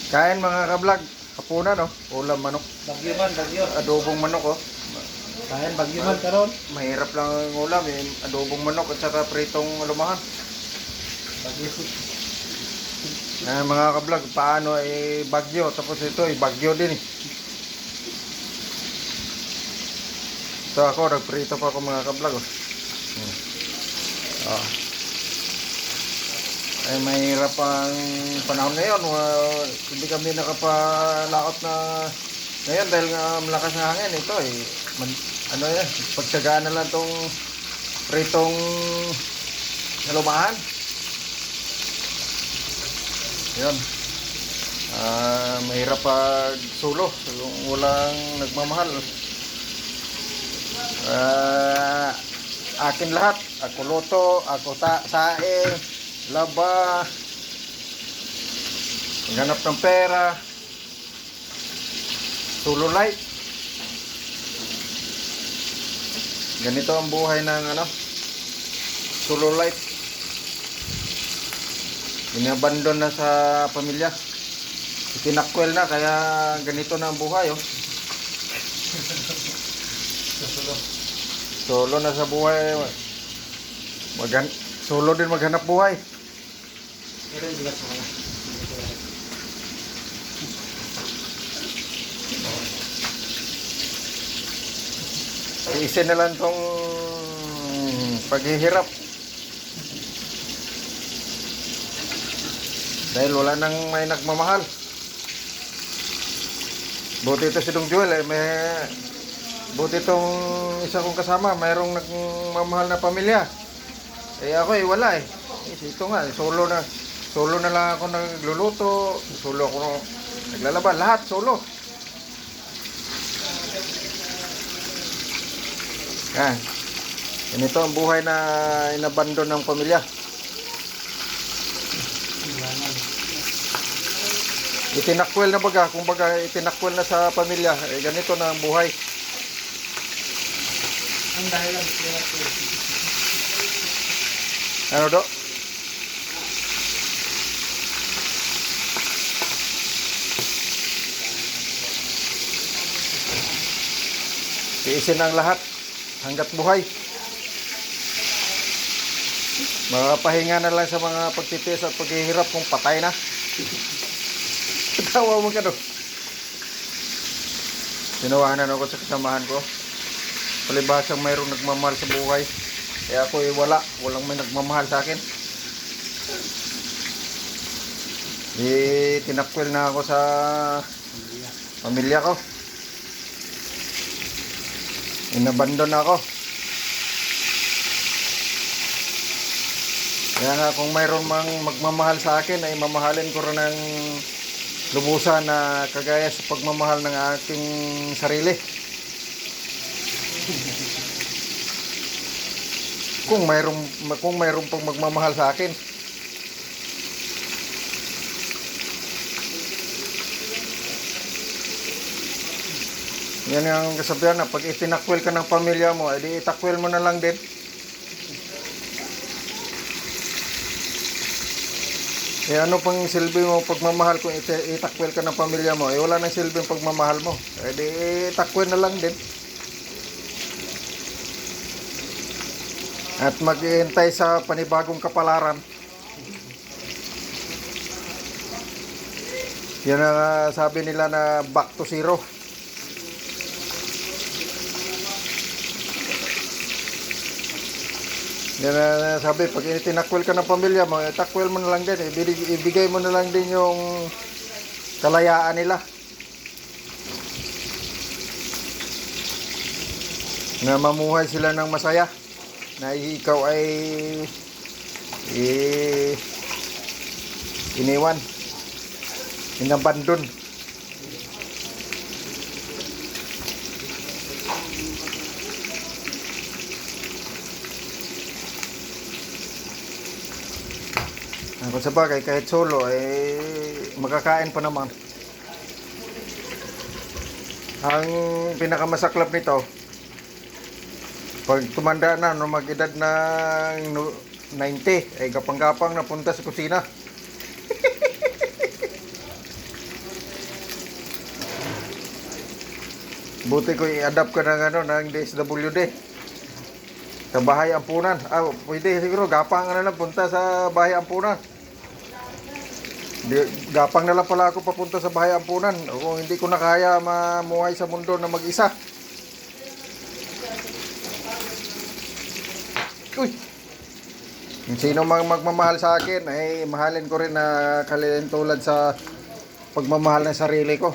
Kain mga kablog. Hapunan no. Ulam manok. Bagyo man, bagyo. Adobong manok oh. Kain bagyo man karon. Mahirap lang ang ulam eh. Adobong manok at saka pritong alumahan. Bagyo. Mga kablog, paano ay bagyo. Tapos ito ay bagyo din eh. Ito ako, nagprito pa ako mga kablog oh. Oh. Ay mahirap ang panahon ngayon. Hindi kami nakapalaot na ngayon dahil nga malakas na hangin. Ito eh, ano yan, pagtsagaan na lang itong pritong nalumahan. Yun. Mahirap pag sulo kung walang nagmamahal. Akin lahat. Ako luto, ako saing, laba, maghanap ng pera, sulo light. Ganito ang buhay ng sulo light. Inabandon na sa pamilya. Itinakwel na kaya ganito na ang buhay oh. Solo na sa buhay. Solo din maghanap buhay. Pero hindi ka sana. Iisin na lang tong paghihirap. Dahil wala nang may nagmamahal. Buti ito si Dong Joel buti itong isa kong kasama, mayroong nagmamahal na pamilya. Ako wala eh. Ito nga, solo na lang ako nagluluto, solo ako naglalaba, lahat solo. Yan. Ganito ang buhay na inabandon ng pamilya. Itinakwel na baga, kung baga itinakwel na sa pamilya, ganito na ang buhay. Ang dahilan Ano do? Tiisin ang lahat hanggat buhay. Makapahinga na lang sa mga pagtitiis at paghihirap kung patay na. Tawa mo ka do. Tinawanan ako sa kasamahan ko. Palibasang mayroong nagmamahal sa buhay. Kaya ako walang may nagmamahal sa akin. Tinakwil na ako sa pamilya ko. Inabandon na ako. Kaya nga kung mayroon mang magmamahal sa akin ay mamahalin ko rin ng lubusan na kagaya sa pagmamahal ng aking sarili. Kung mayroong pang magmamahal sa akin. Yan ang kasabihan na pag itinakwil ka ng pamilya mo, edi itakwil mo na lang din. Ano pang silbi mo pagmamahal kung itakwil ka ng pamilya mo? Wala nang silbi ang pagmamahal mo. Edi itakwil na lang din. At maghihintay sa panibagong kapalaran. Yan ang sabi nila na back to zero. Yan ang sabi, pag itinakwil ka ng pamilya mo, itakwil mo na lang din. Ibigay mo na lang din yung kalayaan nila. Na mamuhay sila ng masaya. Na ikaw ay iniwan, inabandon. Kung sa bagay, kahit solo makakain pa naman. Ang pinakamasaklap nito, pag tumanda na, no, mag-edad ng 90, ay gapang-gapang napunta sa kusina. Buti ko i-adapt ka ng ano, ng DSWD. Sa Bahay Ampunan. Pwede siguro, gapang na lang, punta sa Bahay Ampunan. Gapang na lang pala ako papunta sa Bahay Ampunan. O kung hindi ko na kaya mamuhay sa mundo na mag-isa. Uy! Kung sino mang magmamahal sa akin, ay mahalin ko rin na tulad sa pagmamahal ng sarili ko.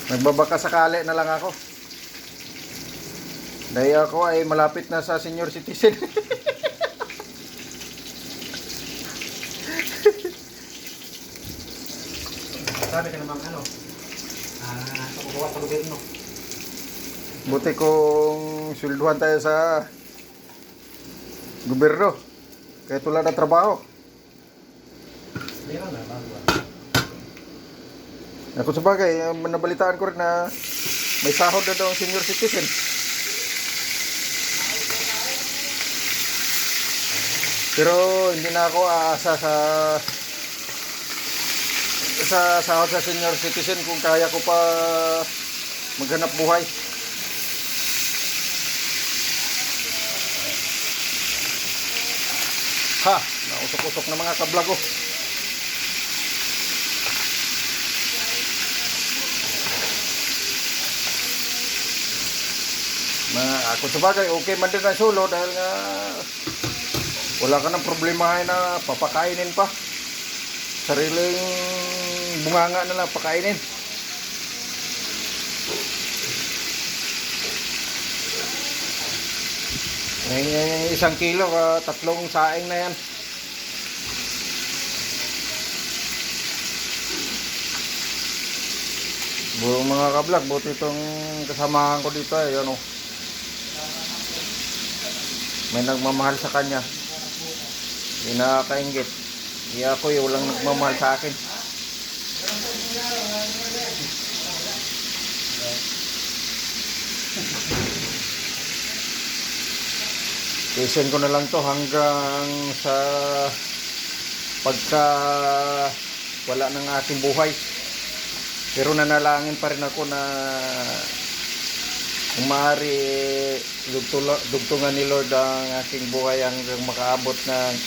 Nagbabaka sakali na lang ako. Dahil ako ay malapit na sa senior citizen. Sabi ka naman ano, kukuha sa gobyerno. Buti kung swelduhan tayo sa gobyerno. Kaya tulad ng trabaho. Meron na, bago. Ako sa bagay, nabalitaan ko rin na may sahod na daw ang senior citizen. Pero hindi na ako aasa sa sahod sa senior citizen kung kaya ko pa maghanap buhay. Ha! Nausok-usok na mga kablag ko. Ako sa bagay, okay man din ang solo dahil nga wala ka ng problema na papakainin pa. Sariling bunganga na lang pakainin. Yung 1 kilo, 3 saing na yan. Buong mga kablog, buti itong kasamahan ko dito eh, yun o. May nagmamahal sa kanya. Hindi nakakaingit. Hindi ako eh, walang nagmamahal sa akin. Isin ko na lang to hanggang sa pagka wala ng aking buhay. Pero nanalangin pa rin ako na kung maaari dugtungan ni Lord ang aking buhay hanggang makaabot ng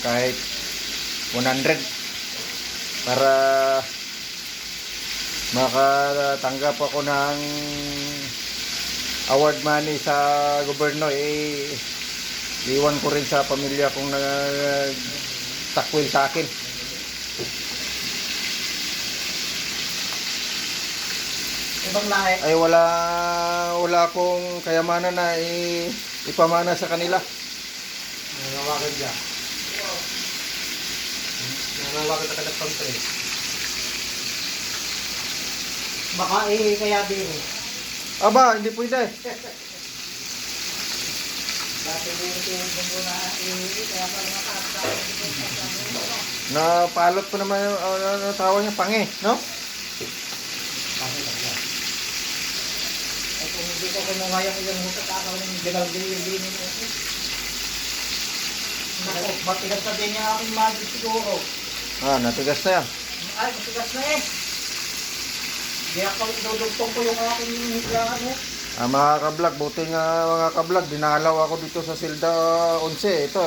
kahit 100 para makatanggap ako ng award money sa gobyerno. Iwan ko rin sa pamilya kong nagtakwil sa akin. Ibang lahi. Ay wala akong kayamanan na ipamana sa kanila. Nangawakan dyan. Nangawakan na kalapang tres. Baka kaya din Aba, hindi pwede. Dati mo na kaya para Napalot pa naman yung tawa niya, pangi, no? Ay kung hindi ko kumuha yung ilang hutot, ako ng binalgay-bilgay mo. Naku, matigas na din yung aking magic siguro. Natigas na yan. Ay, matigas na eh. Kaya pag dudugtong ko yung aking hilangan eh. Mga kablog, buti nga mga kablog, dinalaw ako dito sa Silda 11. Ito,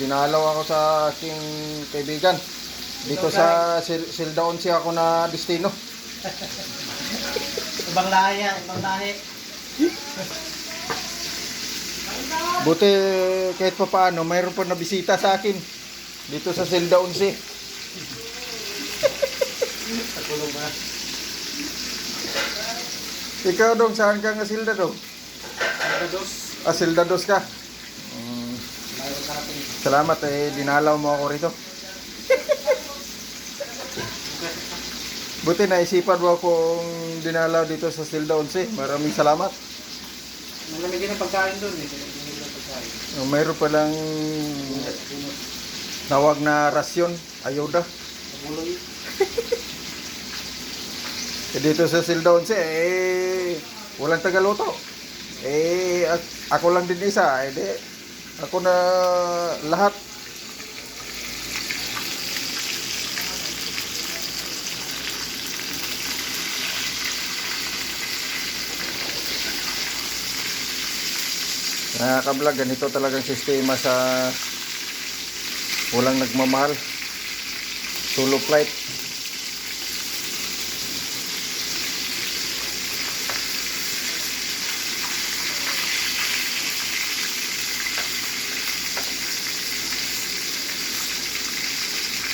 dinalaw ako sa aking kaibigan. Dito sa Silda 11 ako na destino. Ibang lahi yan, ibang lahi. Buti kahit pa paano, mayroon pa na bisita sa akin dito sa Silda 11. Patulog na. Ikaw dong, saan ka nga Silda dong? Dos. Silda 2 ka? Mayroon karating. Salamat dinalaw mo ako rito. Buti naisipan mo akong dinalaw dito sa Silda 11. Maraming salamat. Malamig din ang pagkain doon eh. Malamig din ang pagkain. Mayroon palang tawag na rasyon, ayuda. Pagulog eh. Dito sa Silda 11, walang tagaluto. Ako lang din isa. Ako na lahat. Nakaka-vlog, ganito talagang sistema sa walang nagmamahal. Solo flight.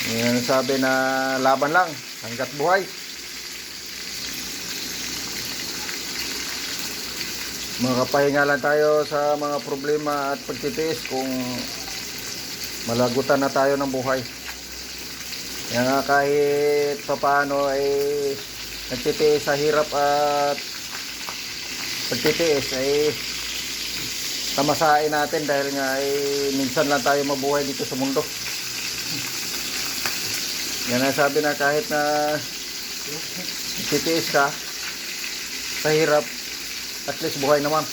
Yan ang sabi na laban lang hanggat buhay. Makapahinga lang tayo sa mga problema at pagtitiis kung malagutan na tayo ng buhay. Kaya nga kahit papaano ay nagtitiis sa hirap at pagtitiis ay tamasain natin dahil nga ay minsan lang tayo mabuhay dito sa mundo. Yan ang sabi na kahit na nagtitiis ka sa hirap, at least buhay naman.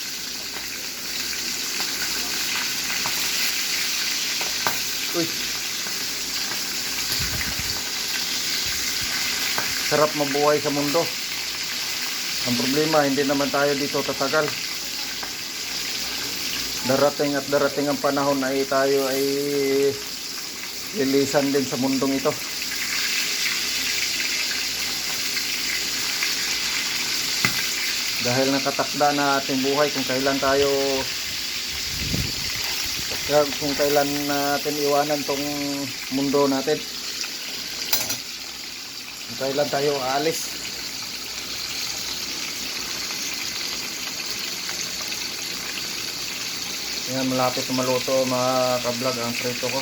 Uy. Sarap mabuhay sa mundo. Ang problema, hindi naman tayo dito tatagal. Darating at darating ang panahon ay tayo ay lilisan din sa mundong ito. Dahil nakatakda na ating buhay kung kailan natin iwanan tong mundo natin, kung kailan tayo aalis. Yan, malapit na maluto mga ka-vlog ang prito ko.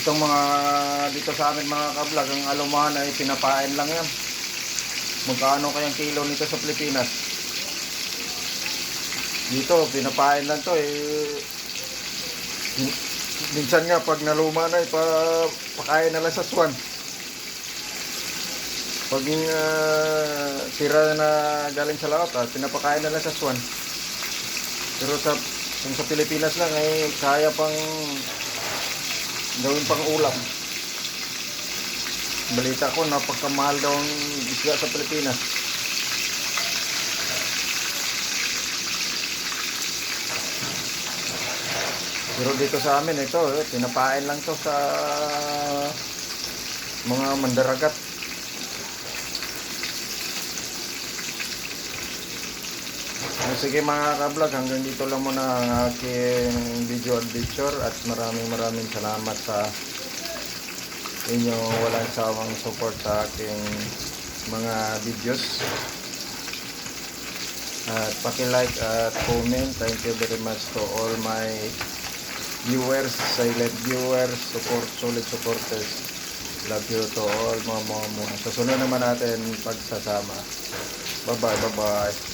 Itong mga dito sa amin mga ka-vlog, ang alumahan ay pinapain lang yan. Magkano kayang kilo nito sa Pilipinas? Dito, pinapain lang to eh. Minsan nga pag naluma na, pakain na lang sa swan. Pag tira na galing sa laot, pinapakain na lang sa swan. Pero kung sa Pilipinas lang ay kaya pang gawin pang ulam. Balita ko, napagkamahal daw ang isda sa Pilipinas. Pero dito sa amin, ito, pinapain lang to sa mga mandaragat. Sige mga ka-vlog, hanggang dito lang muna ang aking video adventure at maraming salamat sa inyong walang sawang support sa aking mga videos. At paki-like at comment. Thank you very much to all my viewers, silent viewers, solid supporters. Love you to all mga. Susunod naman natin pagsasama. Bye bye.